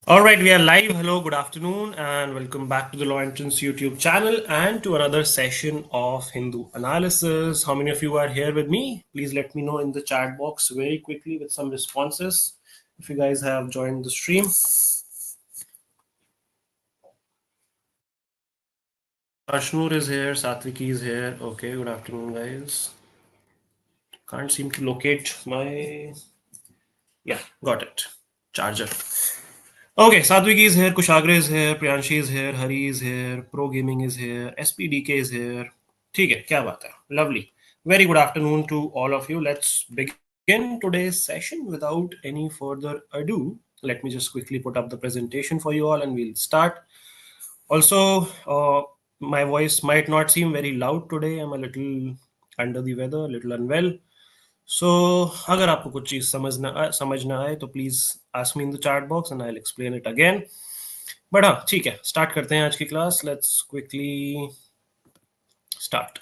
All right, we are live. Hello, good afternoon, and welcome back to the Law Entrance YouTube channel and to another session of Hindu analysis. How many of you are here with me? Please let me know in the chat box very quickly with some responses if you guys have joined the stream. Ashnoor is here, Satviki is here. Okay, good afternoon, guys. Can't seem to locate my. Yeah, got it. Charger. Okay, Sadhviki is here, Kushagra is here, Priyanshi is here, Hari is here, Pro Gaming is here, SPDK is here. ठीक है, क्या बात है? Lovely. Very good afternoon to all of you. Let's begin today's session without any further ado. Let me just quickly put up the presentation for you all and we'll start. Also, my voice might not seem very loud today. I'm a little under the weather, a little unwell. सो अगर आपको कुछ चीज़ समझ ना आए तो please ask me in the chat box and I will explain it again. But हाँ, ठीक है, स्टार्ट करते हैं आज की class. Let's quickly start.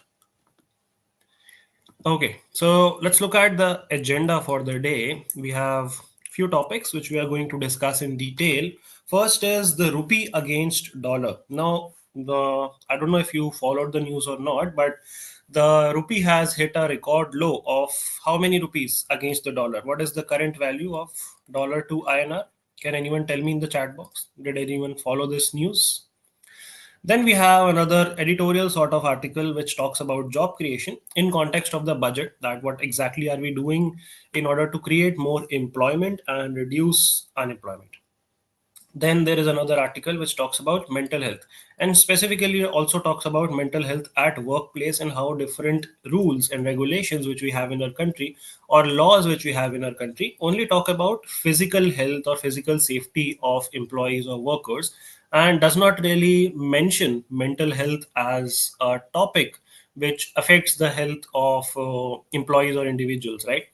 Okay, so let's look at the agenda for the day. We have few topics which we are going to discuss in detail. First is the rupee against dollar. Now, I don't know if you followed the news or not, but the rupee has hit a record low of how many rupees against the dollar? What is the current value of dollar to INR? Can anyone tell me in the chat box? Did anyone follow this news? Then we have another editorial sort of article which talks about job creation in context of the budget, that what exactly are we doing in order to create more employment and reduce unemployment. Then there is another article which talks about mental health and specifically also talks about mental health at workplace and how different rules and regulations which we have in our country or laws which we have in our country only talk about physical health or physical safety of employees or workers and does not really mention mental health as a topic which affects the health of employees or individuals, right?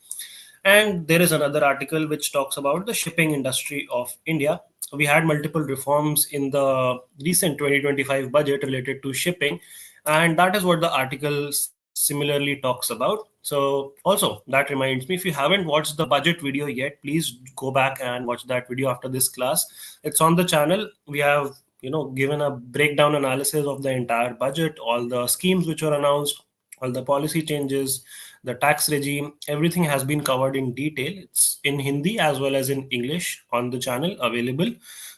And there is another article which talks about the shipping industry of India. We had multiple reforms in the recent 2025 budget related to shipping, and that is what the article similarly talks about. So, also, that reminds me, if you haven't watched the budget video yet, please go back and watch that video after this class. It's on the channel. We have given a breakdown analysis of the entire budget, all the schemes which were announced, all the policy changes, the tax regime, everything has been covered in detail. It's in Hindi as well as in English on the channel available.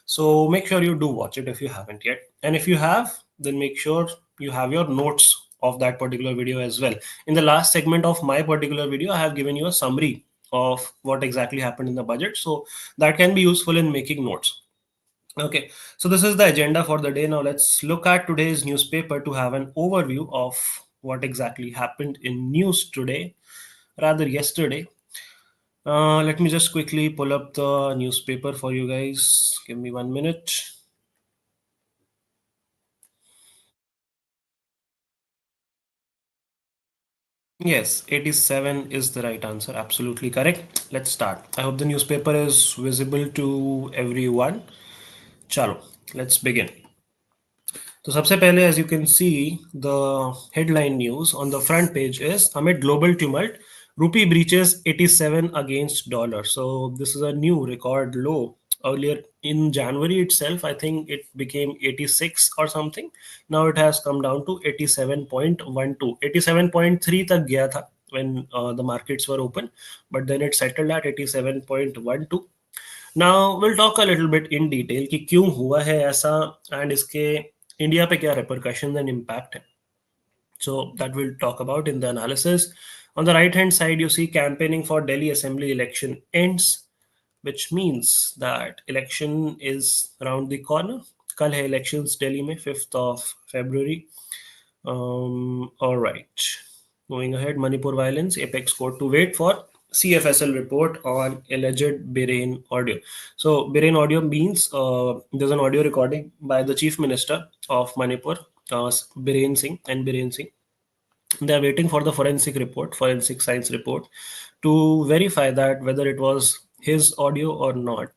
So make sure you do watch it if you haven't yet. And if you have, then make sure you have your notes of that particular video as well. In the last segment of my particular video, I have given you a summary of what exactly happened in the budget. So that can be useful in making notes. Okay, so this is the agenda for the day. Now let's look at today's newspaper to have an overview of what exactly happened in news today, rather yesterday. Let me just quickly pull up the newspaper for you guys. Give me 1 minute. Yes, 87 is the right answer. Absolutely correct. Let's start. I hope the newspaper is visible to everyone. Chalo, let's begin. तो सबसे पहले as you can see the headline news on the front page is amid global tumult rupee breaches 87 against dollar. So this is a new record low. Earlier in January itself, I think it became 86 or something. Now it has come down to 87.12. 87.3 tak gaya tha when the markets were open, but then it settled at 87.12. Now we'll talk a little bit in detail कि क्यों हुआ है ऐसा and इसके India पे क्या repercussions and impact है. So that we'll talk about in the analysis. On the right hand side, you see campaigning for Delhi Assembly election ends, which means that election is around the corner. कल है elections Delhi में 5th of February. All right. Moving ahead, Manipur violence, apex court to wait for CFSL report on alleged Biren audio. So Biren audio means there's an audio recording by the chief minister of Manipur, Biren Singh and Biren Singh. They are waiting for the forensic report, forensic science report, to verify that whether it was his audio or not.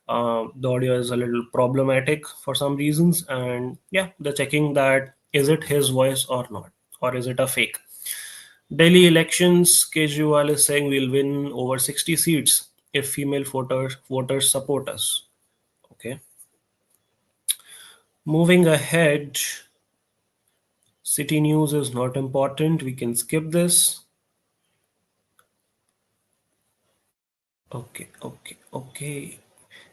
The audio is a little problematic for some reasons, and yeah, they're checking that is it his voice or not, or is it a fake. Delhi elections, Kejriwal is saying we'll win over 60 seats if female voters support us. Okay. Moving ahead, city news is not important. We can skip this. Okay.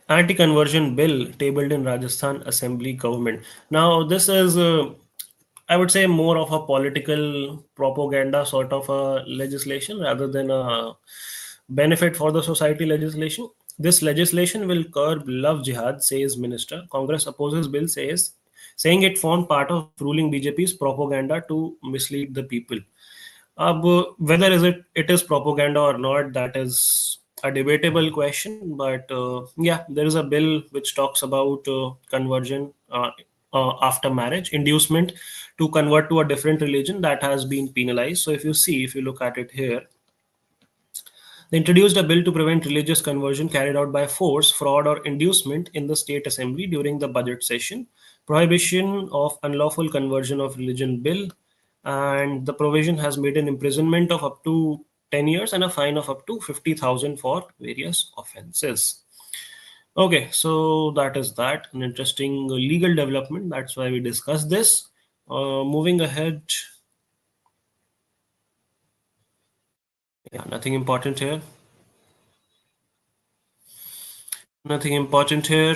Anti-conversion bill tabled in Rajasthan Assembly government. Now, this is, I would say, more of a political propaganda sort of a legislation rather than a benefit for the society legislation. This legislation will curb love jihad, says minister. Congress opposes bill, saying it formed part of ruling BJP's propaganda to mislead the people. Whether it is propaganda or not, that is a debatable question. But yeah, there is a bill which talks about conversion after marriage, inducement to convert to a different religion that has been penalized. So if you look at it here, they introduced a bill to prevent religious conversion carried out by force, fraud, or inducement in the state assembly during the budget session. Prohibition of unlawful conversion of religion bill, and the provision has made an imprisonment of up to 10 years and a fine of up to 50,000 for various offenses. Okay, so that is that. An interesting legal development. That's why we discussed this. Moving ahead, yeah, nothing important here. Nothing important here.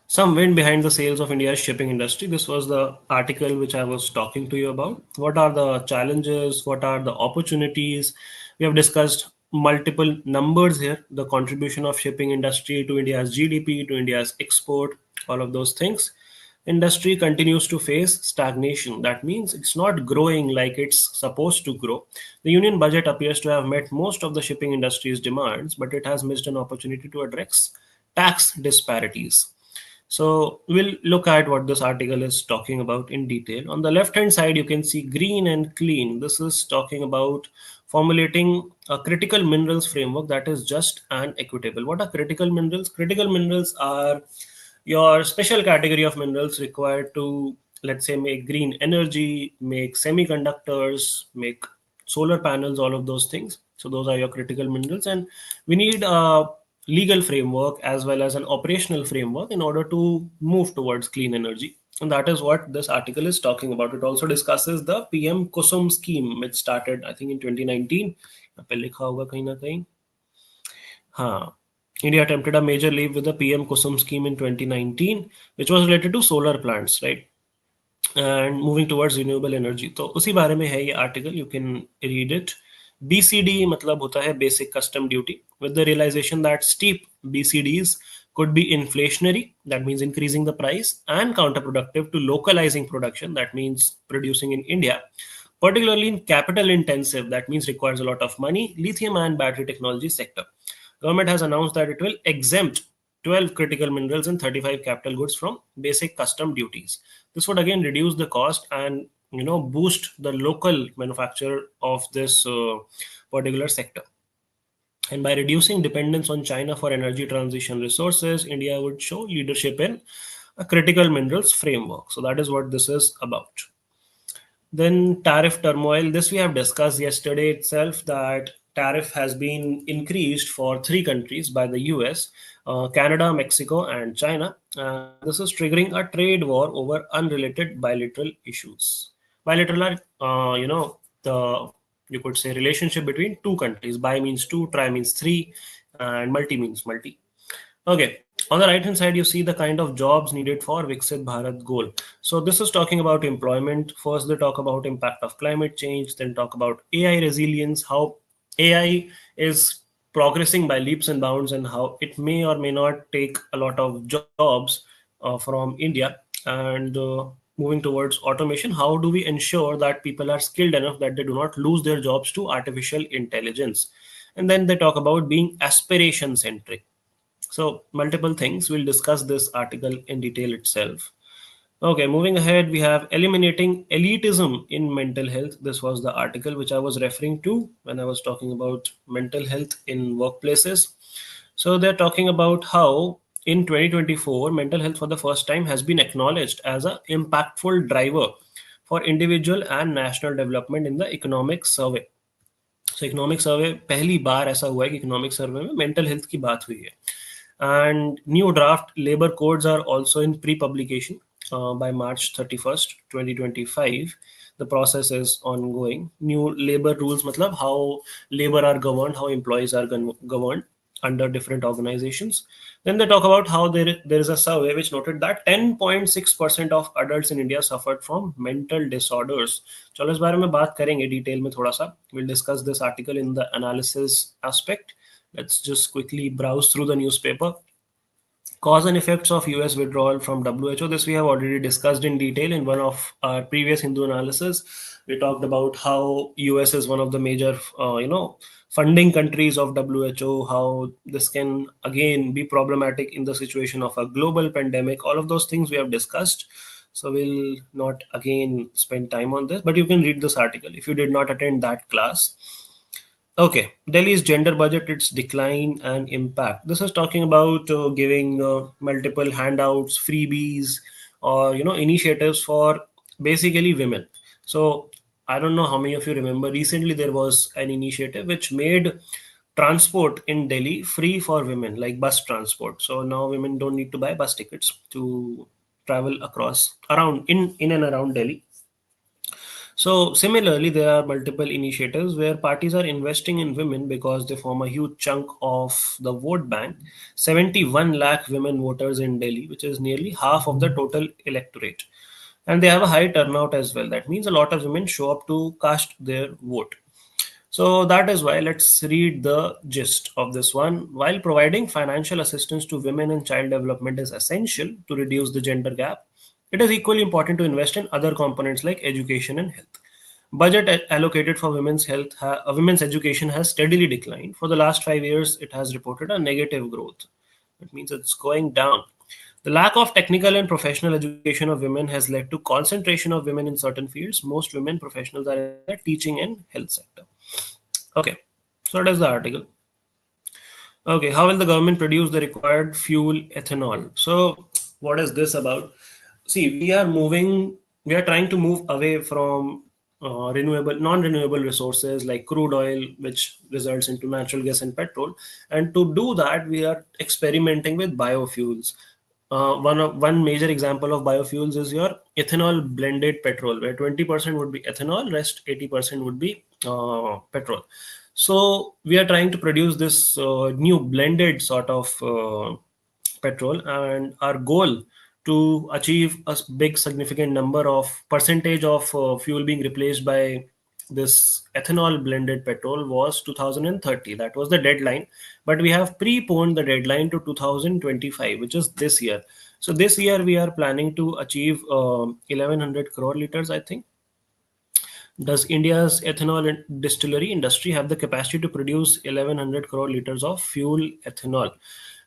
Some wind behind the sails of India's shipping industry. This was the article which I was talking to you about. What are the challenges? What are the opportunities? We have discussed multiple numbers here, the contribution of shipping industry to India's GDP, to India's export, all of those things. Industry continues to face stagnation. That means it's not growing like it's supposed to grow. The union budget appears to have met most of the shipping industry's demands, but it has missed an opportunity to address tax disparities. So we'll look at what this article is talking about in detail. On the left hand side, you can see green and clean. This is talking about formulating a critical minerals framework that is just and equitable. What are critical minerals? Critical minerals are your special category of minerals required to, let's say, make green energy, make semiconductors, make solar panels, all of those things. So those are your critical minerals, and we need a legal framework as well as an operational framework in order to move towards clean energy. And that is what this article is talking about. It also discusses the PM Kusum scheme, which started, I think, in 2019. यहाँ पे लिखा होगा कहीं ना कहीं. हाँ, India attempted a major leap with the PM Kusum scheme in 2019, which was related to solar plants, right? And moving towards renewable energy. तो उसी बारे में है ये article. You can read it. BCD मतलब होता है basic custom duty, with the realization that steep BCDs could be inflationary, that means increasing the price, and counterproductive to localizing production, that means producing in India, particularly in capital intensive, that means requires a lot of money, lithium and battery technology sector. Government has announced that it will exempt 12 critical minerals and 35 capital goods from basic custom duties. This would again reduce the cost and boost the local manufacture of this particular sector. And by reducing dependence on China for energy transition resources, India would show leadership in a critical minerals framework. So that is what this is about. Then tariff turmoil. This we have discussed yesterday itself, that tariff has been increased for three countries by the US, Canada, Mexico, and China. This is triggering a trade war over unrelated bilateral issues. Bilateral are, the you could say relationship between two countries. Bi means two, tri means three, and multi means multi. Okay. On the right hand side, you see the kind of jobs needed for Viksit Bharat goal. So this is talking about employment. First, they talk about impact of climate change. Then talk about AI resilience, how AI is progressing by leaps and bounds, and how it may or may not take a lot of jobs from India. And moving towards automation, how do we ensure that people are skilled enough that they do not lose their jobs to artificial intelligence? And then they talk about being aspiration centric. So, multiple things. We'll discuss this article in detail itself. Okay, moving ahead, we have eliminating elitism in mental health. This was the article which I was referring to when I was talking about mental health in workplaces. So, they're talking about how in 2024, mental health for the first time has been acknowledged as an impactful driver for individual and national development in the economic survey. So economic survey पहली बार ऐसा हुआ है कि economic survey में mental health की बात हुई है. And new draft labor codes are also in pre-publication by March 31st, 2025. The process is ongoing. New labor rules, matlab how labor are governed, how employees are governed under different organizations. Then they talk about how there is a survey which noted that 10.6% of adults in India suffered from mental disorders. चलो इस बारे में बात करेंगे detail में थोड़ा सा. We'll discuss this article in the analysis aspect. Let's just quickly browse through the newspaper. Cause and effects of US withdrawal from WHO. This we have already discussed in detail in one of our previous Hindu analysis. We talked about how US is one of the major, funding countries of WHO, how this can again be problematic in the situation of a global pandemic. All of those things we have discussed. So we'll not again spend time on this, but you can read this article if you did not attend that class. Okay, Delhi's gender budget, its decline and impact. This is talking about giving multiple handouts, freebies, or initiatives for basically women. So I don't know how many of you remember. Recently, there was an initiative which made transport in Delhi free for women, like bus transport. So now women don't need to buy bus tickets to travel across around in and around Delhi. So, similarly, there are multiple initiatives where parties are investing in women because they form a huge chunk of the vote bank. 71 lakh women voters in Delhi, which is nearly half of the total electorate. And they have a high turnout as well. That means a lot of women show up to cast their vote. So that is why let's read the gist of this one. While providing financial assistance to women and child development is essential to reduce the gender gap, it is equally important to invest in other components like education and health. Budget allocated for women's education has steadily declined. For the last 5 years, it has reported a negative growth. That means it's going down. The lack of technical and professional education of women has led to concentration of women in certain fields. Most women professionals are in the teaching and health sector. Okay, so that is the article. Okay, how will the government produce the required fuel ethanol? So, what is this about? See, we are trying to move away from non-renewable resources like crude oil, which results into natural gas and petrol. And to do that, we are experimenting with biofuels. One major example of biofuels is your ethanol blended petrol, where 20% would be ethanol, rest 80% would be petrol. So we are trying to produce this new blended sort of petrol, and our goal to achieve a big significant number of percentage of fuel being replaced by this ethanol blended petrol was 2030. That was the deadline, but we have preponed the deadline to 2025, which is this year. So this year we are planning to achieve 1100 crore liters, I think. Does India's ethanol distillery industry have the capacity to produce 1100 crore liters of fuel ethanol?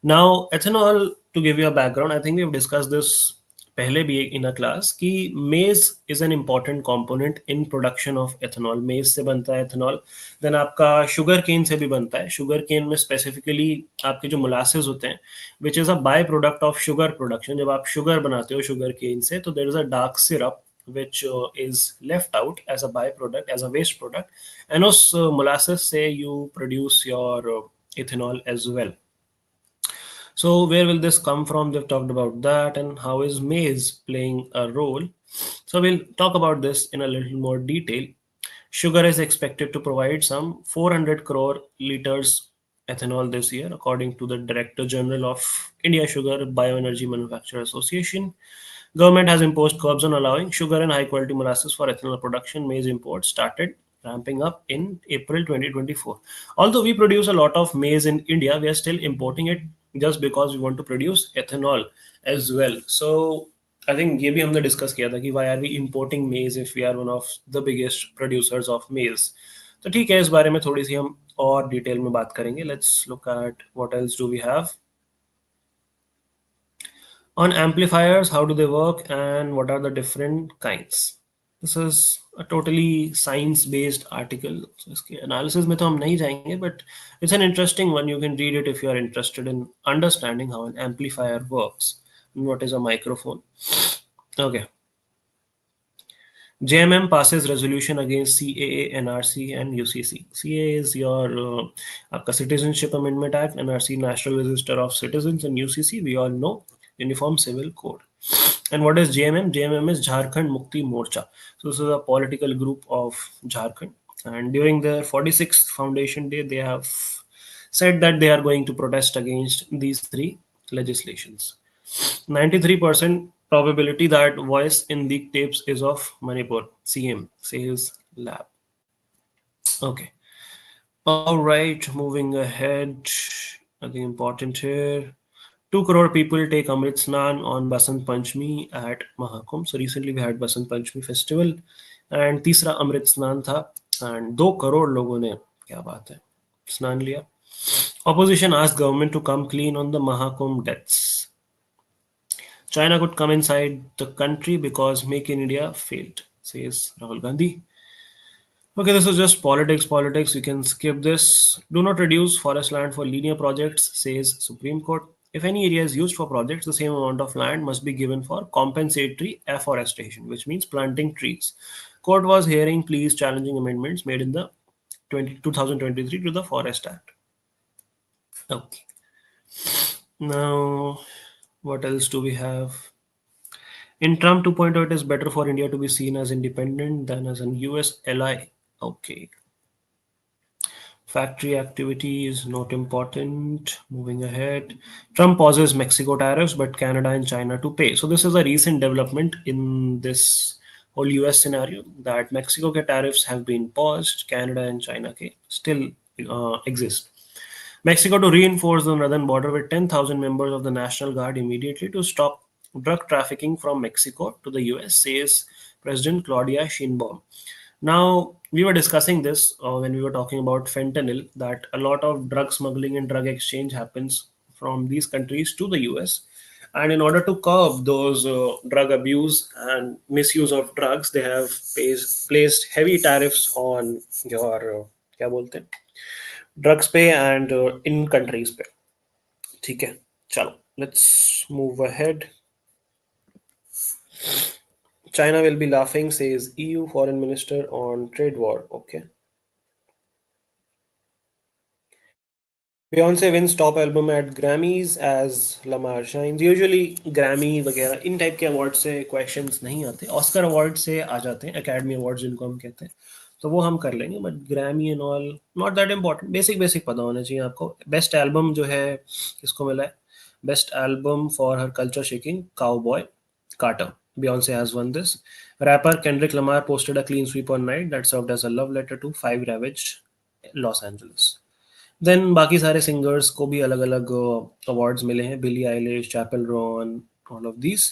Now, ethanol, to give you a background, I think we've discussed this पहले भी in a class कि maize is an important component in production of ethanol. Maize से बनता है ethanol. Then आपका sugar cane से भी बनता है. Sugar cane में specifically आपके जो molasses होते हैं, which is a byproduct of sugar production. जब आप sugar बनाते हो sugar cane से, तो there is a dark syrup which is left out as a byproduct, as a waste product, and उस molasses से you produce your ethanol as well. So where will this come from? They've talked about that, and how is maize playing a role? So we'll talk about this in a little more detail. Sugar is expected to provide some 400 crore liters ethanol this year, according to the Director General of India Sugar Bioenergy Manufacturer Association. Government has imposed curbs on allowing sugar and high quality molasses for ethanol production. Maize imports started ramping up in April 2024. Although we produce a lot of maize in India, we are still importing it just because we want to produce ethanol as well. So I think ये भी हमने discuss किया था कि why are we importing maize if we are one of the biggest producers of maize. तो ठीक है, इस बारे में थोड़ी सी हम और डिटेल में बात करेंगे. Let's look at what else do we have. On amplifiers, how do they work and what are the different kinds? This is a totally science based article. So इसके analysis में तो हम नहीं जाएंगे, but it's an interesting one. You can read it if you are interested in understanding how an amplifier works and what is a microphone. Okay. JMM passes resolution against CAA, NRC, and UCC. CAA is your आपका Citizenship Amendment Act, NRC National Register of Citizens, and UCC we all know Uniform Civil Code. And what is JMM? JMM is Jharkhand Mukti Morcha. So this is a political group of Jharkhand. And during their 46th foundation day, they have said that they are going to protest against these three legislations. 93% probability that voice in leak tapes is of Manipur. CM says lab. Okay. All right. Moving ahead. Nothing important here. 2 crore people take Amrit Snan on Basant Panchami at Mahakumbh. So recently we had Basant Panchami festival and तीसरा अमृत स्नान था and 2 crore लोगों ने क्या बात है स्नान लिया. Opposition asked government to come clean on the Mahakumbh deaths. China could come inside the country because Make in India failed, says Rahul Gandhi. Okay, this is just politics, politics. You can skip this. Do not reduce forest land for linear projects, says Supreme Court. If any area is used for projects, the same amount of land must be given for compensatory afforestation, which means planting trees. Court was hearing pleas challenging amendments made in the 2023 to the Forest Act. Okay. Now, what else do we have? In Trump 2.0, it is better for India to be seen as independent than as an US ally. Okay. Factory activity is not important. Moving ahead. Trump pauses Mexico tariffs, but Canada and China to pay. So, this is a recent development in this whole US scenario that Mexico ke tariffs have been paused, Canada and China ke still exist. Mexico to reinforce the northern border with 10,000 members of the National Guard immediately to stop drug trafficking from Mexico to the US, says President Claudia Sheinbaum. Now, we were discussing this when we were talking about fentanyl, that a lot of drug smuggling and drug exchange happens from these countries to the US. And in order to curb those drug abuse and misuse of drugs, they have placed heavy tariffs on your क्या बोलते हैं drugs पे and in countries पे. ठीक है, चलो let's move ahead. China will be laughing, says EU foreign minister on trade war. Okay. Beyonce wins top album at Grammys as Lamar shines. Usually Grammy वगैरह इन type के award से questions नहीं आते. Oscar award से आ जाते हैं, academy awards जिनको हम कहते हैं, तो वो हम कर लेंगे. But Grammy and all not that important. Basic basic पता होना चाहिए आपको. बेस्ट एल्बम जो है किसको मिला है? Best album for her culture shaking cowboy Carter. Beyonce has won this. Rapper Kendrick Lamar posted a clean sweep on night that served as a love letter to 5 ravaged Los Angeles. Then बाकी सारे singers को भी अलग अलग awards मिले हैं. Billie Eilish, Chappell Roan, all of these.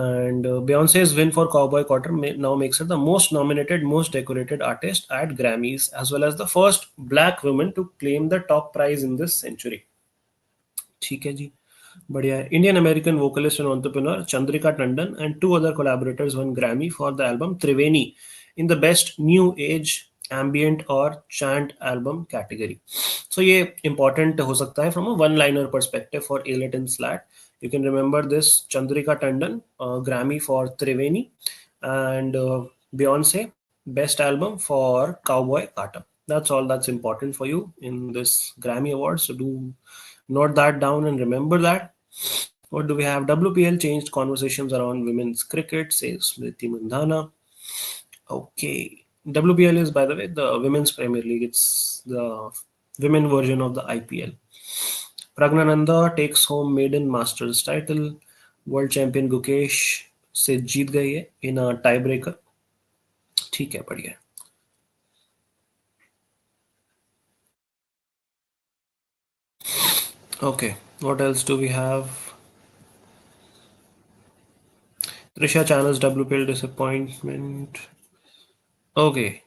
And Beyonce's win for Cowboy Carter now makes her the most nominated, most decorated artist at Grammys, as well as the first black woman to claim the top prize in this century. ठीक है जी, बढ़िया है. Indian American vocalist and entrepreneur Chandrika Tandon and 2 other collaborators won Grammy for the album Triveni in the Best New Age Ambient और Chant Album category. So ये important हो सकता है from a one-liner perspective for ALET and SLAT. You can remember this: Chandrika Tandon, Grammy for Triveni, and Beyonce, Best Album for Cowboy Carter. That's all that's important for you in this Grammy Awards. So do note that down and remember that. What do we have? WPL changed conversations around women's cricket, says Smriti Mandhana. Okay. WPL is, by the way, the Women's Premier League. It's the women version of the IPL. Pragnananda takes home maiden Masters title. World champion Gukesh से जीत गई है in a tiebreaker. ठीक है, बढ़िया. Okay, what else do we have? Trisha channels WPL disappointment. Okay.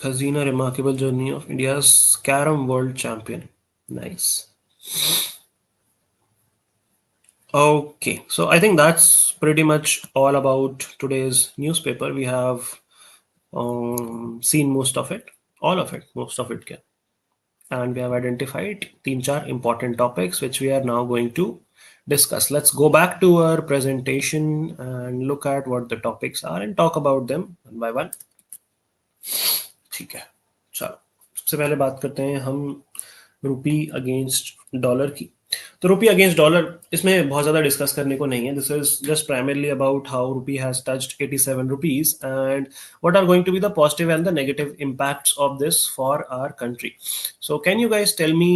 Hazina, remarkable journey of India's Carom World Champion. Nice. Okay, so I think that's pretty much all about today's newspaper. We have seen most of it, all of it, most of it. And we have identified 3-4 important topics which we are now going to discuss. Let's go back to our presentation and look at what the topics are and talk about them one by one. ठीक है, चलो सबसे पहले बात करते हैं हम रुपी against dollar की। तो रुपी अगेंस्ट डॉलर, इसमें बहुत ज़्यादा डिस्कस करने को नहीं है। This is just primarily about how rupee has touched 87 rupees and what are going to be the positive and the negative impacts of this for our country. So can you guys tell me,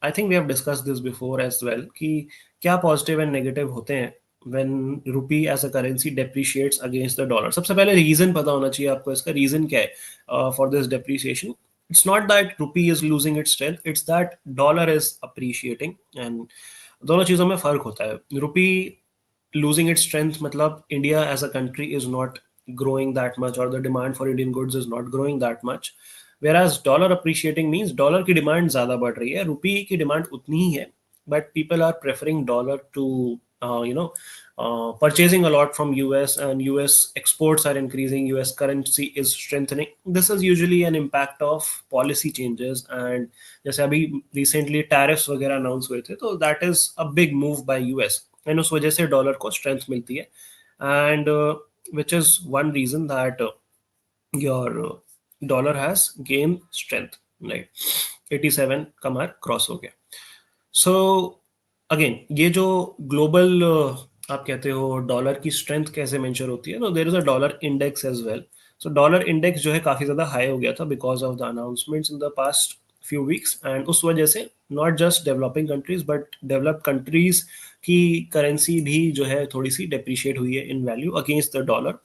I think we have discussed this before as well, कि क्या positive and negative होते हैं when rupee as a currency depreciates against the dollar. सबसे पहले reason पता होना चाहिए आपको, इसका रीजन क्या है for this depreciation. It's not that rupee is losing its strength, it's that dollar is appreciating. And दोनों चीजों में फर्क होता है। रुपी losing its strength मतलब India as a country is not growing that much, or the demand for Indian goods is not growing that much, whereas dollar appreciating means dollar की demand ज्यादा बढ़ रही है, रुपी की डिमांड उतनी ही है, but people are preferring dollar to purchasing a lot from US, and US exports are increasing, US currency is strengthening. This is usually an impact of policy changes, and जैसे अभी recently tariffs वगैरह announce हुए थे, तो that is a big move by US, and उस वजह से dollar को स्ट्रेंथ मिलती है, and which is one reason that your dollar has gained strength, right? 87 का मार्क क्रॉस हो गया। सो अगेन ये जो ग्लोबल आप कहते हो डॉलर की स्ट्रेंथ कैसे मेंशन होती है, तो there is a dollar index as well. So dollar index जो है काफी ज्यादा हाई हो गया था because of the announcements in the past few weeks, and उस वजह से not just developing countries but developed countries की करेंसी भी जो है थोड़ी सी डेप्रिशिएट हुई है in value against the dollar,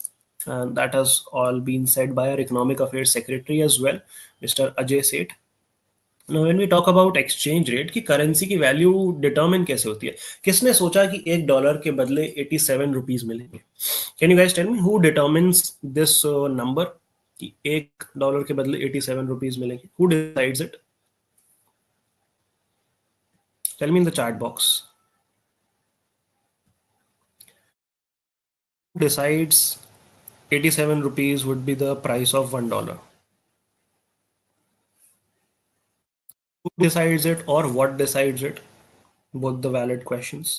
and that has all been said by our economic affairs secretary as well, Mr. Ajay Seth. Now when we talk about exchange rate की currency की value determine कैसे होती है, किसने सोचा कि $1 के बदले 87 रुपीज मिलेंगे? Can you guys tell me who determines this number कि $1 के बदले 87 रुपीज मिलेंगे? Who decides it? Tell me in the chat box. Decides 87 rupees would be the price of $1? Who decides it or what decides it? Both the valid questions.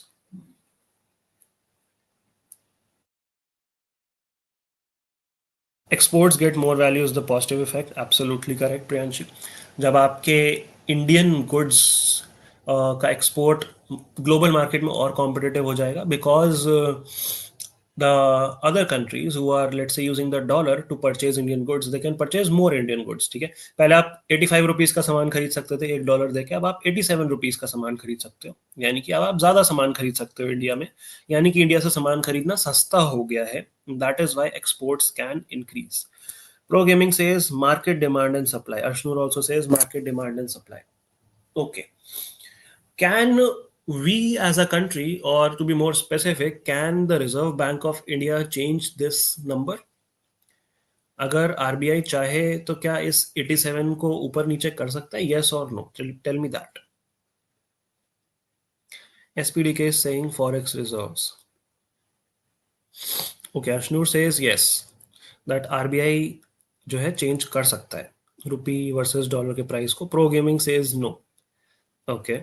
Exports get more value is the positive effect. Absolutely correct, Priyanshi. जब आपके Indian goods का export global market में और competitive हो जाएगा, because the other countries who are, let's say, using the dollar to purchase Indian goods, they can purchase more Indian goods. ठीक है, पहले आप 85 रुपीज का सामान खरीद सकते थे $1 देके, अब आप 87 रुपीज का सामान खरीद सकते हो, यानी कि अब आप ज्यादा सामान खरीद सकते हो इंडिया में, यानी कि इंडिया से सामान खरीदना सस्ता हो गया है. That is why exports can increase. Pro Gaming says market demand and supply. Ashnur also says market demand and supply. Okay. Can we as a country, or to be more specific, can the Reserve Bank of India change this number? अगर RBI चाहे तो क्या इस 87 को ऊपर नीचे कर सकता है? Yes or no? Tell me that. SPDK is saying forex reserves. Okay, Ashnur says yes, that RBI जो है चेंज कर सकता है रुपी वर्सेस डॉलर के प्राइस को. Pro gaming says no. Okay,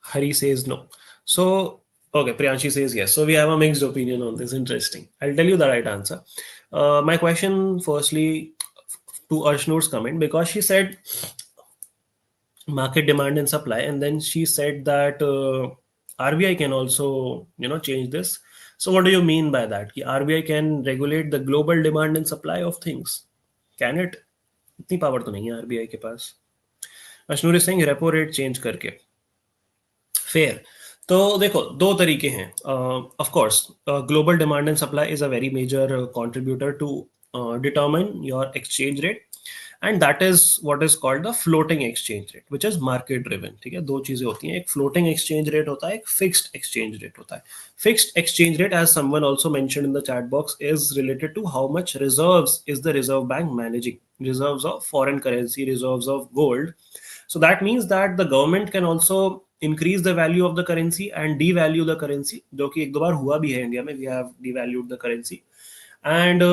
Hari says no. So, okay, Priyanshi says yes. So we have a mixed opinion on this. Interesting. I'll tell you the right answer. My question, firstly, to Ashnur's comment, because she said market demand and supply, and then she said that RBI can also, change this. So what do you mean by that? Ki RBI can regulate the global demand and supply of things. Can it? इतनी power तो नहीं है RBI के पास. Ashnoor is saying repo rate change करके. Fair. तो देखो, दो तरीके हैं. Of course global demand and supply is a very major contributor to determine your exchange rate, and that is what is called the floating exchange rate, which is market driven. ठीक है, दो चीजें होती हैं, एक फ्लोटिंग एक्सचेंज रेट होता है, एक फिक्स्ड एक्सचेंज रेट होता है. Fixed exchange rate, as someone also mentioned in the chat box, is related to how much reserves is the Reserve Bank managing. Reserves of foreign currency, reserves of gold. So that means that the government can also increase the value of the currency and devalue the currency, जो कि एक दो बार हुआ भी है India में. We have devalued the currency. And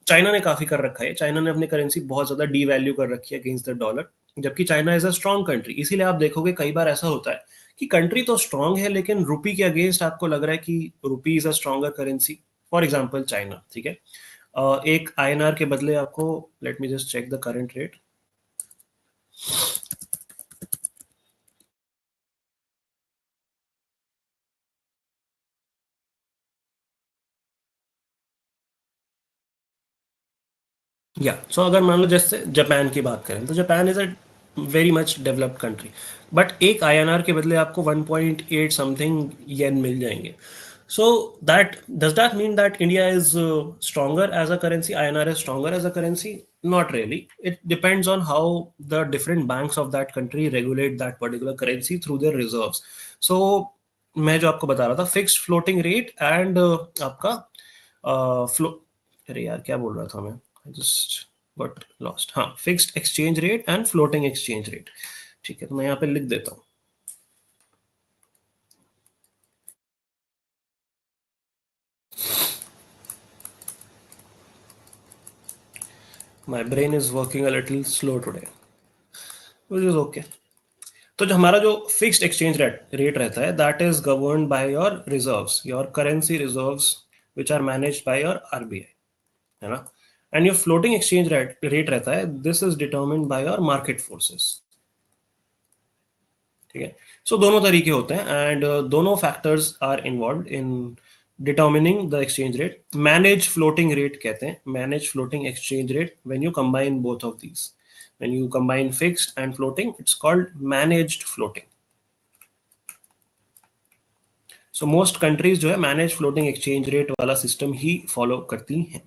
China ने काफी कर रखा है. चाइना ने अपनी करेंसी बहुत ज्यादा devalue कर रखी है against the dollar. जबकि China is a strong country. इसीलिए आप देखोगे कई बार ऐसा होता है कि कंट्री तो स्ट्रॉन्ग है लेकिन रुपी के अगेंस्ट आपको लग रहा है कि rupee is a stronger currency. For example China, ठीक है। एक आईएनआर के बदले आपको, let me just check the current rate. या सो अगर मान लो जैसे जापान की बात करें तो Japan is a very much developed country, but एक आईएनआर के बदले आपको 1.8 समथिंग येन मिल जाएंगे। So that does that mean that India is stronger as a currency, INR is stronger as a currency? Not really. It depends on how the different banks of that country regulate that particular currency through their reserves. So मैं जो आपको बता रहा था, fixed floating rate and आपका flow, अरे यार क्या बोल रहा था मैं, जस्ट बट लॉस्ट। हाँ, fixed exchange rate and floating exchange rate. ठीक है, तो मैं यहाँ पे लिख देता हूँ। My brain is working a little slow today, which is okay. तो जो हमारा जो फिक्स्ड एक्सचेंज रेट रहता है, that is govern by your reserves, your currency reserves which are managed by your RBI, है ना। And your floating exchange rate रहता है, this is determined by your market forces. ठीक है। सो दोनों तरीके होते हैं एंड दोनों factors are involve in determining the exchange rate. Manage floating rate कहते हैं, manage floating exchange rate when you combine both of these. When you combine fixed and floating, it's called managed floating. So most countries जो है manage floating exchange rate वाला system ही follow करती हैं।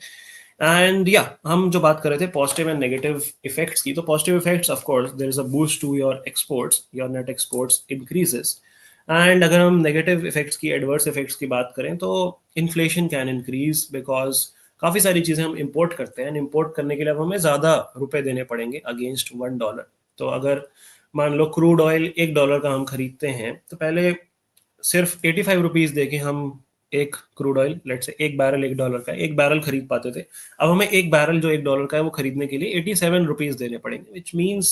And या हम जो बात कर रहे थे पॉजिटिव एंड नेगेटिव इफेक्ट्स की, तो positive effects of course there is a boost to your exports, your net exports increases. And अगर हम नेगेटिव इफेक्ट्स की, एडवर्स इफेक्ट्स की बात करें, तो इन्फ्लेशन कैन इंक्रीज बिकॉज काफ़ी सारी चीज़ें हम इंपोर्ट करते हैं, इंपोर्ट करने के लिए अब हमें ज़्यादा रुपए देने पड़ेंगे अगेंस्ट $1। तो अगर मान लो क्रूड ऑयल $1 का हम खरीदते हैं, तो पहले सिर्फ 85 रुपीज दे के हम एक क्रूड ऑयल, लेट से एक बैरल $1 का, एक बैरल खरीद पाते थे। अब हमें एक बैरल जो $1 का है वो खरीदने के लिए 87 रुपीज देने पड़ेंगे, which means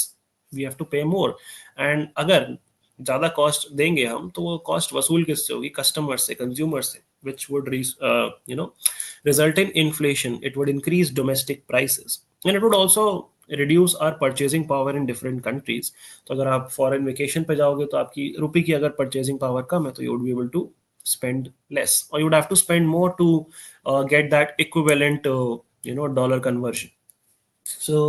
we have to pay more. And अगर ज्यादा कॉस्ट देंगे हम, तो वो कॉस्ट वसूल किससे होगी? कस्टमर से, कंज्यूमर से, which would you know result in inflation. It would increase domestic prices and it would also reduce our purchasing power in different countries. तो अगर आप फॉरेन वेकेशन पे जाओगे तो आपकी रुपए की अगर परचेजिंग पावर कम है, तो you would be able to spend less or you would have to spend more to get that equivalent dollar conversion. So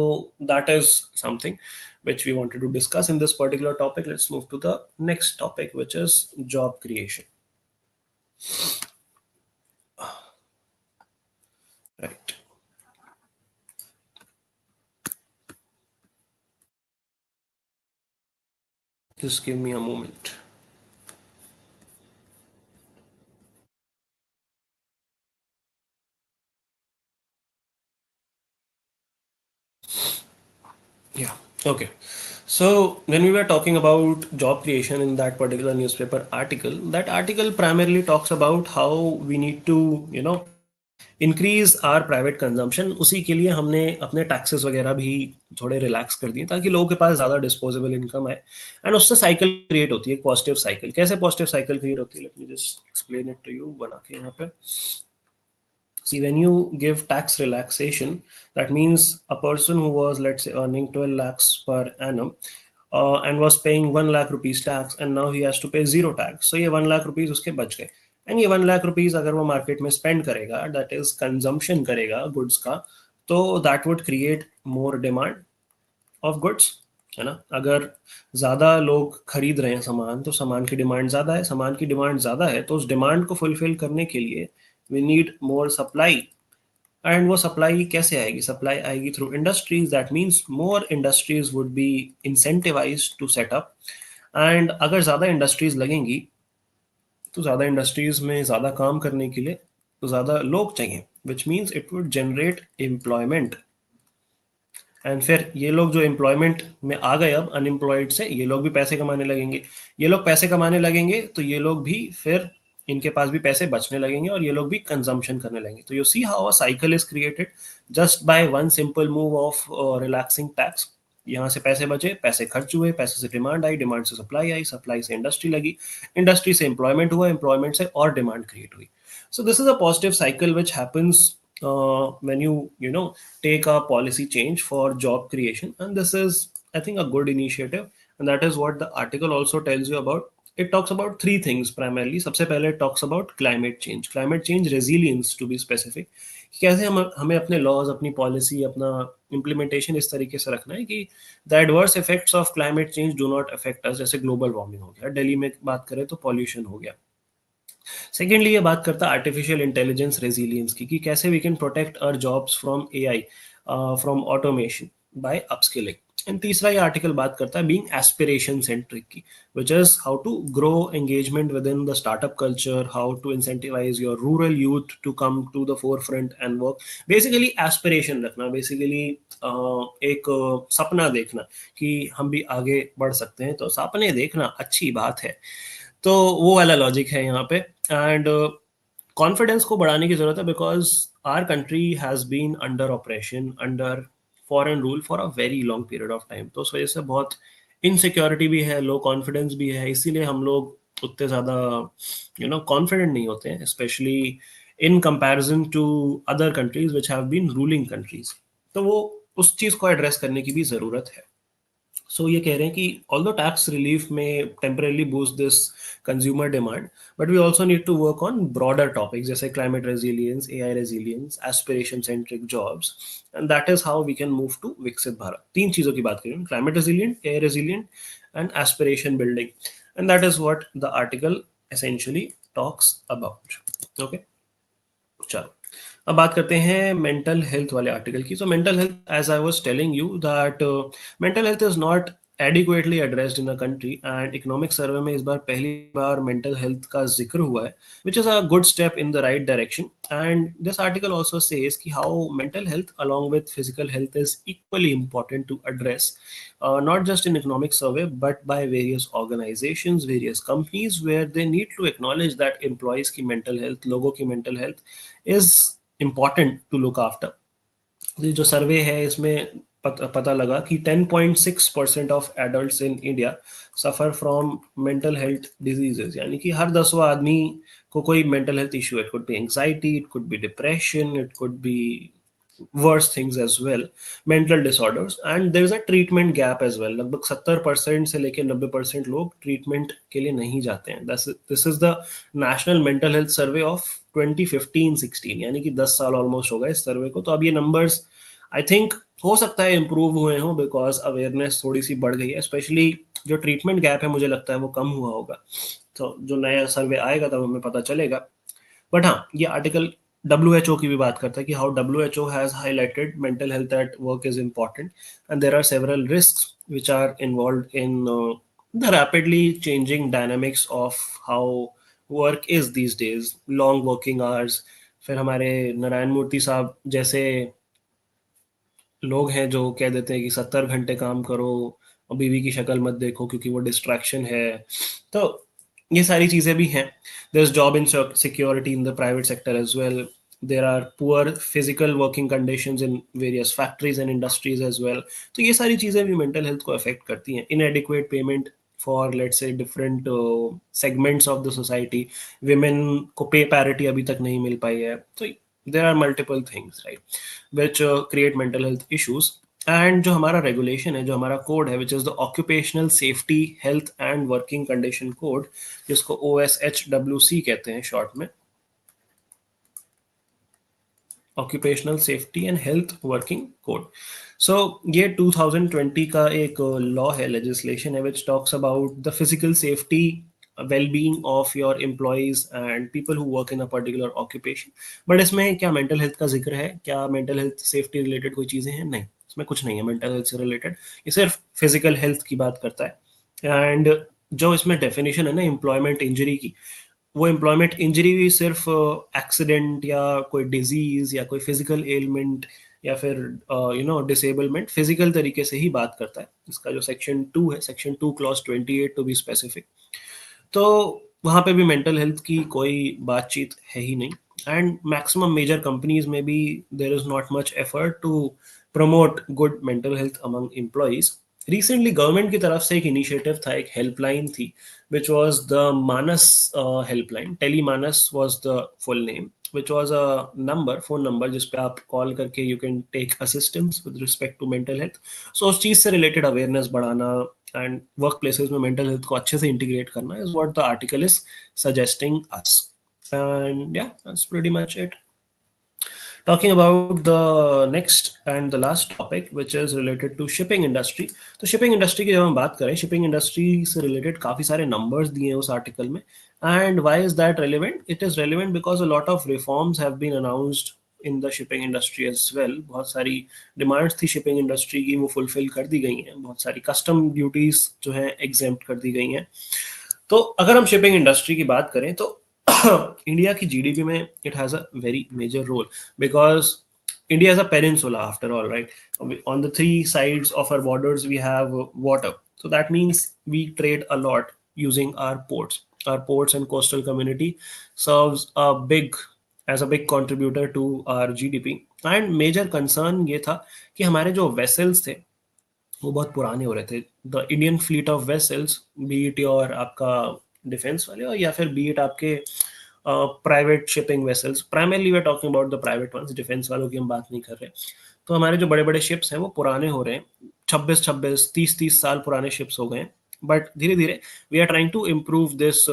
that is something which we wanted to discuss in this particular topic. Let's move to the next topic, which is job creation. Right. Just give me a moment. Yeah. Okay. So when we were talking about job creation in that particular newspaper article, that article primarily talks about how we need to, increase our private consumption. उसी के लिए हमने अपने taxes वगैरह भी थोड़े relax कर दिए ताकि लोगों के पास ज़्यादा डिस्पोजेबल इनकम है। एंड उससे साइकिल क्रिएट होती है, एक पॉजिटिव साइकिल। कैसे पॉजिटिव साइकिल क्रिएट होती है? Let me just explain it to you बना के यहाँ पे। See, when you give tax relaxation, that means a person who was, let's say, earning 12 lakhs per annum and was paying 1 lakh rupees tax, and now he has to pay zero tax. So ये 1 lakh rupees उसके बच गए। And ये 1 lakh rupees अगर वो market में spend करेगा, that is consumption करेगा गुड्स का, तो that would create more demand of goods, है ना। अगर ज़्यादा लोग खरीद रहे हैं सामान, तो सामान की डिमांड ज़्यादा है, सामान की डिमांड ज़्यादा है, तो उस डिमांड को फुलफिल करने के लिए वी नीड मोर सप्लाई। एंड वो सप्लाई कैसे आएगी? सप्लाई आएगी through industries. That means more industries would be incentivise to set up. And अगर ज़्यादा इंडस्ट्रीज लगेंगी, तो ज़्यादा इंडस्ट्रीज में ज़्यादा काम करने के लिए तो ज़्यादा लोग चाहिए, which means it would generate employment. And फिर ये लोग जो एम्प्लॉयमेंट में आ गए, अब अनएम्प्लॉयड से ये लोग भी पैसे कमाने लगेंगे। ये लोग पैसे कमाने लगेंगे तो ये लोग भी फिर, इनके पास भी पैसे बचने लगेंगे और ये लोग भी कंजम्पशन करने लगेंगे। तो you see how a cycle is created just by one simple move of relaxing tax. यहाँ से पैसे बचे, पैसे खर्च हुए, पैसे से डिमांड आई, डिमांड से सप्लाई आई, सप्लाई से इंडस्ट्री लगी, इंडस्ट्री से एम्प्लॉयमेंट हुआ, एम्प्लॉयमेंट से और डिमांड क्रिएट हुई. So this is a positive cycle which happens when you take a policy change for job creation, and this is, I think, a good initiative, and that is what the article also tells you about. It talks about three things primarily. सबसे पहले it talks about climate change resilience to be specific. कि कैसे हम हमें अपने laws, अपनी policy, अपना implementation इस तरीके से रखना है कि the adverse effects of climate change do not affect us. जैसे ग्लोबल वार्मिंग हो गया, दिल्ली में बात करें तो पॉल्यूशन हो गया. सेकेंडली ये बात करता है आर्टिफिशियल इंटेलिजेंस रेजिलियंस की, कि कैसे we can protect our jobs from AI, from automation, by upskilling. And तीसरा ये आर्टिकल बात करता है बीइंग एस्पिरेशन सेंट्रिक की, which is how to grow engagement within the startup culture, how to incentivize your rural youth to come to the forefront and work. Basically aspiration रखना, basically एक सपना देखना कि हम भी आगे बढ़ सकते हैं, तो सपने देखना अच्छी बात है. तो वो वाला लॉजिक है यहाँ पे. एंड कॉन्फिडेंस को बढ़ाने की जरूरत है, because our country has been under operation, under foreign rule for a very long period of time. तो उस वजह से बहुत इनसिक्योरिटी भी है, लो कॉन्फिडेंस भी है, इसीलिए हम लोग उतने ज़्यादा कॉन्फिडेंट नहीं होते हैं, specially in comparison to other countries which have been ruling countries. तो वो उस चीज़ को एड्रेस करने की भी ज़रूरत है. सो ये कह रहे हैं कि although tax relief may temporarily boost this consumer demand, but we also need to work on broader topics जैसे climate resilience, AI resilience, aspiration centric jobs, and that is how we can move to विकसित भारत. तीन चीज़ों की बात करें, climate resilient, AI resilient and aspiration building, and that is what the article essentially talks about. Okay, चलो अब बात करते हैं मेंटल हेल्थ वाले आर्टिकल की. So mental health, as I was telling you that mental health is not adequately addressed in a country, and economic survey में इस बार पहली बार मेंटल हेल्थ का जिक्र हुआ है, which is a good step in the right direction. And this article also says कि how mental health along with physical health is equally important to address, not just in economic survey but by various organizations, various companies, where they need to acknowledge that employees की mental health, लोगों की mental health is important to look after. ये जो सर्वे है इसमें पता लगा कि 10.6% of adults in India suffer from mental health diseases, यानी कि हर 10वां आदमी को कोई मेंटल हेल्थ इशू है. It could be anxiety, it could be depression, it could be worse things as well, mental disorders. And there is a treatment gap as well. लगभग 70% से लेके 90% लोग ट्रीटमेंट के लिए नहीं जाते हैं. This is the national mental health survey of 2015-16, यानी कि 10 साल ऑलमोस्ट हो गए इस सर्वे को. तो अब ये नंबर्स आई थिंक हो सकता है इम्प्रूव हुए हों, बिकॉज अवेयरनेस थोड़ी सी बढ़ गई है. स्पेशली जो ट्रीटमेंट गैप है मुझे लगता है वो कम हुआ होगा. तो जो नया सर्वे आएगा तब हमें पता चलेगा. बट हाँ, ये आर्टिकल WHO की भी बात करता है कि how WHO has highlighted mental health at work is important, and there are several risks which are involved in the rapidly changing dynamics of how work is these days. Long working hours, फिर हमारे नारायण मूर्ति साहब जैसे लोग हैं जो कह देते हैं कि 70 घंटे काम करो और बीवी की शक्ल मत देखो क्योंकि वो डिस्ट्रैक्शन है. तो ये सारी चीज़ें भी हैं. There is job insecurity in the private sector as well. There are poor physical working conditions in various factories and industries as well. तो ये सारी चीज़ें भी मेंटल हेल्थ को अफेक्ट करती हैं. इनएडिक्वेट payment for let's say different segments of the society, women को पे पैरिटी अभी तक नहीं मिल पाई है. तो there are multiple things, right, which create mental health issues. And जो हमारा रेगुलेशन है, जो हमारा कोड है, which is the occupational safety health and working condition code, जिसको OSHWC कहते हैं शॉर्ट में, occupational safety and health working code. So ये 2020 का एक लॉ है, लेजिस्लेशन है, which talks about the physical safety, well-being of your employees and people who work in a particular occupation. But इसमें क्या मेंटल हेल्थ का जिक्र है? क्या मेंटल हेल्थ सेफ्टी रिलेटेड कोई चीज़ें हैं? नहीं, इसमें कुछ नहीं है मेंटल हेल्थ से रिलेटेड. ये सिर्फ फिजिकल हेल्थ की बात करता है. एंड जो इसमें डेफिनेशन है ना एम्प्लॉयमेंट इंजरी की, वो एम्प्लॉयमेंट इंजरी भी सिर्फ एक्सीडेंट या कोई डिजीज या कोई फिजिकल एलिमेंट या फिर डिसेबलमेंट, फिजिकल तरीके से ही बात करता है. इसका जो सेक्शन 2 है, section 2 clause 28 to be specific, तो वहाँ पे भी मेंटल हेल्थ की कोई बातचीत है ही नहीं. एंड मैक्सिमम मेजर कंपनीज में भी there is not much effort to promote good mental health among employees. Recently government की तरफ से एक इनिशिएटिव था, एक हेल्पलाइन थी, which was the Manas helpline. Telemanas was the full name, which was a number, phone number जिस पे आप कॉल करके you can take assistance with respect to mental health. So उस चीज़ से related awareness बढ़ाना and workplaces में mental health को अच्छे से integrate करना is what the article is suggesting us. And yeah, that's pretty much it. Talking about the next and the last topic, which is related to shipping industry. तो shipping industry की जब हम बात करें, shipping industry से related काफी सारे numbers दिए हैं उस article में. And why is that relevant? It is relevant because a lot of reforms have been announced in the shipping industry as well. बहुत सारी demands थी shipping industry की, वो fulfill कर दी गई हैं. बहुत सारी custom duties जो हैं exempt कर दी गई हैं. तो अगर हम शिपिंग इंडस्ट्री की बात करें तो इंडिया की जीडीपी में it has a very major role because India is a peninsula after all, right? On the three sides of our borders, we have water. So that means we trade a lot using our ports. Our ports and coastal community serves as a big contributor to our GDP. And major concern ये था कि हमारे जो vessels थे वो बहुत पुराने हो रहे थे. The Indian fleet of vessels, be it your आपका डिफेंस वाले और या फिर बी इट आपके private shipping vessels, primarily we are talking about the private ones, defence वालों की हम बात नहीं कर रहे. तो हमारे जो बड़े बड़े शिप्स हैं वो पुराने हो रहे हैं, 26-26 30-30 साल पुराने शिप्स हो गए हैं. बट धीरे धीरे we are trying to improve this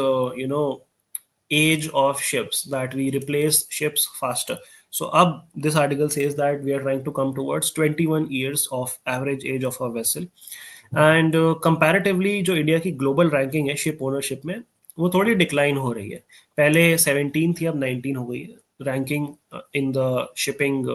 age of ships, that we replace ships faster. So up this article says that we are trying to come towards 21 years of average age of a vessel. And comparatively जो India की global ranking है ship ownership में, वो थोड़ी decline हो रही है. पहले 17 थी, अब 19 हो गई है ranking in the shipping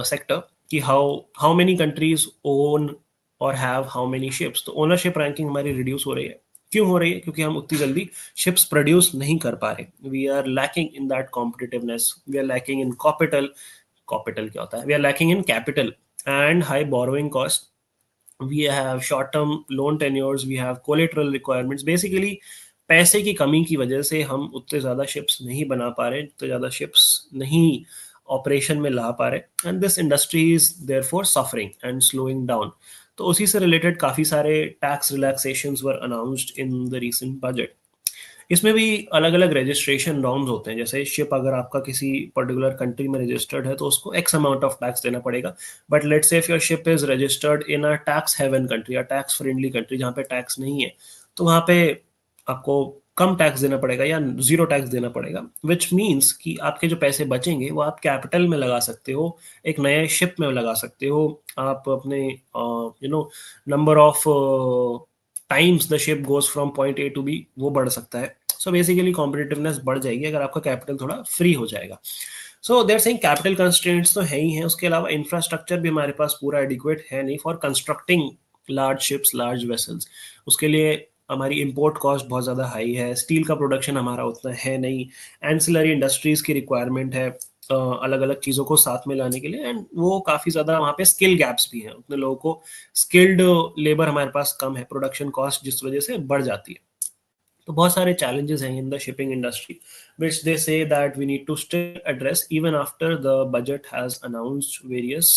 sector, कि हाउ मेनी कंट्रीज ओन और हैव हाउ मेनी शिप्स. तो ओनरशिप रैंकिंग हमारी रिड्यूस हो रही है. क्यों हो रही है? क्योंकि हम उतनी जल्दी शिप्स प्रोड्यूस नहीं कर पा रहे. We are lacking in that competitiveness, we are lacking in capital. Capital क्या होता है? We are lacking in capital and high borrowing cost. We have short term loan tenures, we have collateral requirements. Basically पैसे की कमी की वजह से हम उतने ज़्यादा शिप्स नहीं बना पा रहे, उतने ज़्यादा शिप्स नहीं ऑपरेशन में ला पा रहे, and this industry is therefore suffering and slowing down. तो उसी से रिलेटेड काफ़ी सारे tax relaxations were announced in the recent budget. इसमें भी अलग अलग रजिस्ट्रेशन नॉर्म्स होते हैं. जैसे शिप अगर आपका किसी पर्टिकुलर कंट्री में रजिस्टर्ड है तो उसको एक्स अमाउंट ऑफ टैक्स देना पड़ेगा. But let's say if your ship is registered in a tax haven country, या टैक्स फ्रेंडली कंट्री जहाँ पे टैक्स नहीं है, तो वहाँ पे आपको कम टैक्स देना पड़ेगा या जीरो टैक्स देना पड़ेगा. विच मीन्स कि आपके जो पैसे बचेंगे वो आप कैपिटल में लगा सकते हो, एक नए शिप में लगा सकते हो. आप अपने number of times the ship goes from point A to B, वो बढ़ सकता है. सो बेसिकली कॉम्पिटिटिवनेस बढ़ जाएगी अगर आपका कैपिटल थोड़ा फ्री हो जाएगा. सो देर सेइंग कैपिटल कंस्ट्रेंट्स तो है ही हैं, उसके अलावा इंफ्रास्ट्रक्चर भी हमारे पास पूरा एडिक्वेट है नहीं for constructing large ships, large vessels. उसके लिए हमारी इंपोर्ट कॉस्ट बहुत ज़्यादा हाई है, स्टील का प्रोडक्शन हमारा उतना है नहीं, एंसिलरी इंडस्ट्रीज़ की रिक्वायरमेंट है अलग अलग चीज़ों को साथ में लाने के लिए, एंड वो काफ़ी ज़्यादा वहाँ पे स्किल गैप्स भी हैं. उतने लोगों को स्किल्ड लेबर हमारे पास कम है, प्रोडक्शन कॉस्ट जिस वजह से बढ़ जाती है. तो बहुत सारे challenges हैं in the shipping industry, which they say that we need to still address even after the budget has announced various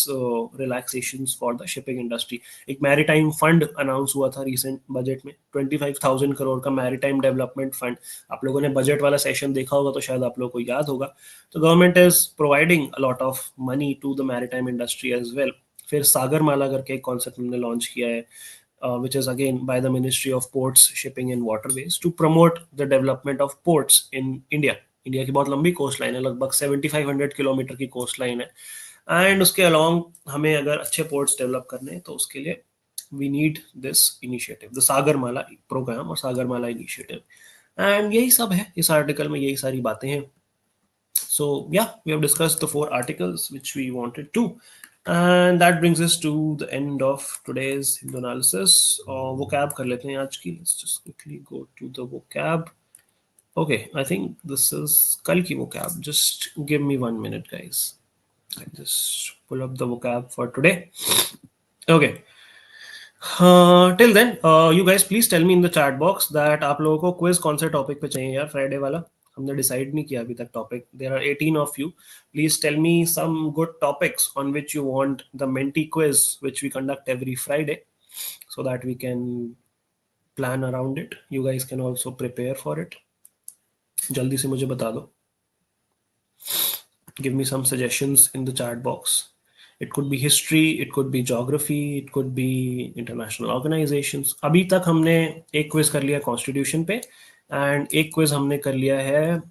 relaxations for the shipping industry. एक maritime fund announce हुआ था recent budget में, 25,000 करोड़ का maritime development fund. आप लोगों ने budget वाला session देखा होगा तो शायद आप लोगों को याद होगा. तो government is providing a lot of money to the maritime industry as well. फिर सागरमाला करके एक कॉन्सेप्ट हमने लॉन्च किया है, which is again by the Ministry of Ports, Shipping and Waterways, to promote the development of ports in India. India की बहुत लंबी coast line है, लगभग 7500 किलोमीटर की कोस्ट लाइन है, एंड उसके अलॉन्ग हमें अगर अच्छे पोर्ट्स डेवलप करने हैं तो उसके लिए we need this initiative, the Sagarmala programme और सागरमाला इनिशिएटिव. एंड यही सब है इस आर्टिकल में, यही सारी बातें हैं. So yeah, we have discussed the 4 articles which we wanted to. And that brings us to the end of today's Hindu analysis. Vocab कर लेते हैं आज की. Let's just quickly go to the vocab. Okay, I think this is कल की vocab. Just give me 1 minute, guys. I just pull up the vocab for today. Okay. Till then, you guys please tell me in the chat box that आप लोगों को quiz कौन से topic पे चाहिए यार, Friday वाला. हमने डिसाइड नहीं किया अभी तक topic. There are 18 of you. Please tell me some good topics on which you want the Menti quiz which we conduct every Friday, so that we can plan around it. You guys can also prepare for it. जल्दी से मुझे बता दो. Give me some suggestions in the chat box. It could be history, it could be geography, it could be international organizations. अभी तक हमने एक quiz कर लिया कॉन्स्टिट्यूशन पे एंड एक क्विज हमने कर लिया है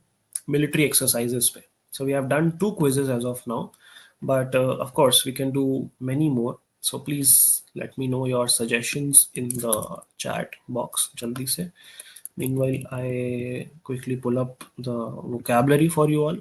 मिलिट्री एक्सरसाइजेस पे. So we have done two quizzes as of now, but of course we can do many more. So please let me know your suggestions in the chat box jaldi se. Meanwhile, I quickly pull up the vocabulary for you all.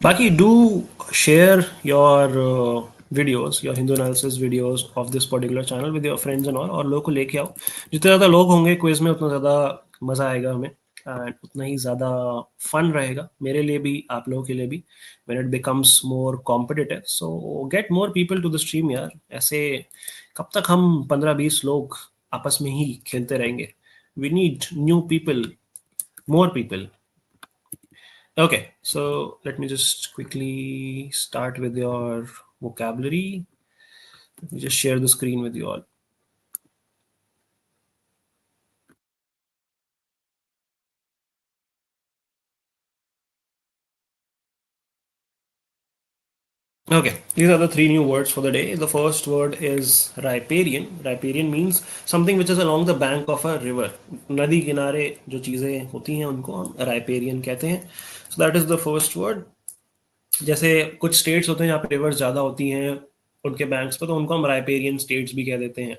Baki, do share your videos, your Hindu analysis videos of this particular channel with your friends and all, और लोगों को लेके आओ. जितने ज़्यादा लोग होंगे quiz में उतना ज़्यादा मज़ा आएगा हमें एंड उतना ही ज़्यादा फन रहेगा मेरे लिए भी आप लोगों के लिए भी when it becomes more competitive. So get more people to the stream यार. ऐसे कब तक हम 15-20 लोग आपस में ही खेलते रहेंगे. We need new people, more people. Okay, so let me just quickly start with your vocabulary. Let me just share the screen with you all. Okay, these are the three new words for the day. The first word is riparian. Riparian means something which is along the bank of a river. नदी किनारे जो चीज़ें होती हैं उनको हम riparian कहते हैं. So that is the first word. जैसे कुछ स्टेट्स होते हैं जहाँ पे रिवर्स ज़्यादा होती हैं उनके बैंक्स पे, तो उनको हम राइपेरियन स्टेट्स भी कह देते हैं.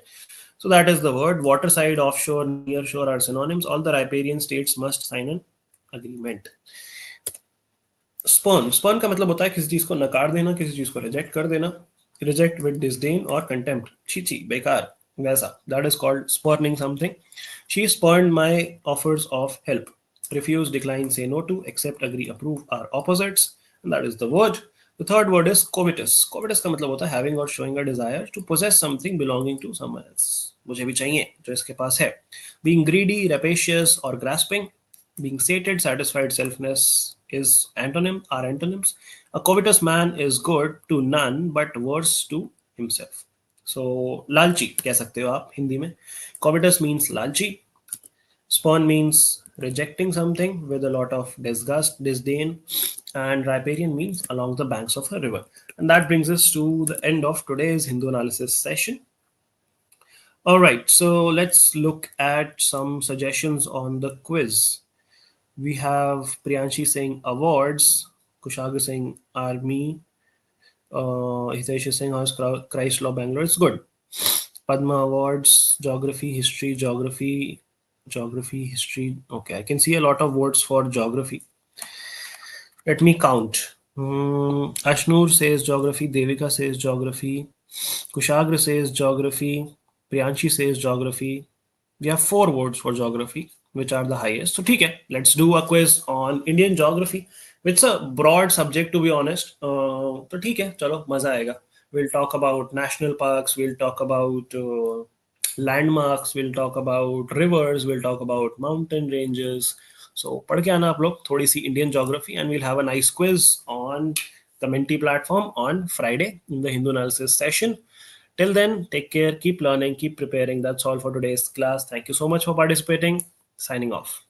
So that is the word. Water side, offshore, near shore are synonyms. All the riparian states must sign an agreement. Spurn. Spurn का मतलब होता है किसी चीज को नकार देना, किसी चीज को रिजेक्ट कर देना. रिजेक्ट विद डिसडेन और कंटेम्प्ट. छी छी बेकार वैसा. That is called spurning something. She spurn my offers of help. Refuse, decline, say no to, accept, agree, approve are opposites, and that is the word. The third word is covetous. Covetous का मतलब होता है having or showing a desire to possess something belonging to someone else. मुझे भी चाहिए जो इसके पास है. Being greedy, rapacious or grasping. Being sated, satisfied, selfness is are antonyms. A covetous man is good to none but worse to himself. So लालची कह सकते हो आप हिंदी में. Covetous means लालची. Spurn means rejecting something with a lot of disgust, disdain, and riparian means along the banks of a river. And that brings us to the end of today's Hindu analysis session. All right, so let's look at some suggestions on the quiz. We have Priyanshi saying awards, Kushagra saying army, Hitesh is saying how's Christ Law Bangalore. It's good. Padma awards, geography, history, geography, history. Okay, I can see a lot of words for geography. Let me count. Ashnur says geography, Devika says geography, Kushagra says geography, Priyanshi says geography. We have 4 words for geography, which are the highest. So, ठीक है, let's do a quiz on Indian geography. It's a broad subject, to be honest. तो ठीक है, चलो मजा आएगा. We'll talk about national parks. We'll talk about landmarks. We'll talk about rivers. We'll talk about mountain ranges. So, पढ़ के आना आप लोग थोड़ी सी Indian geography, and we'll have a nice quiz on the Menti platform on Friday in the Hindu analysis session. Till then, take care, keep learning, keep preparing. That's all for today's class. Thank you so much for participating. Signing off.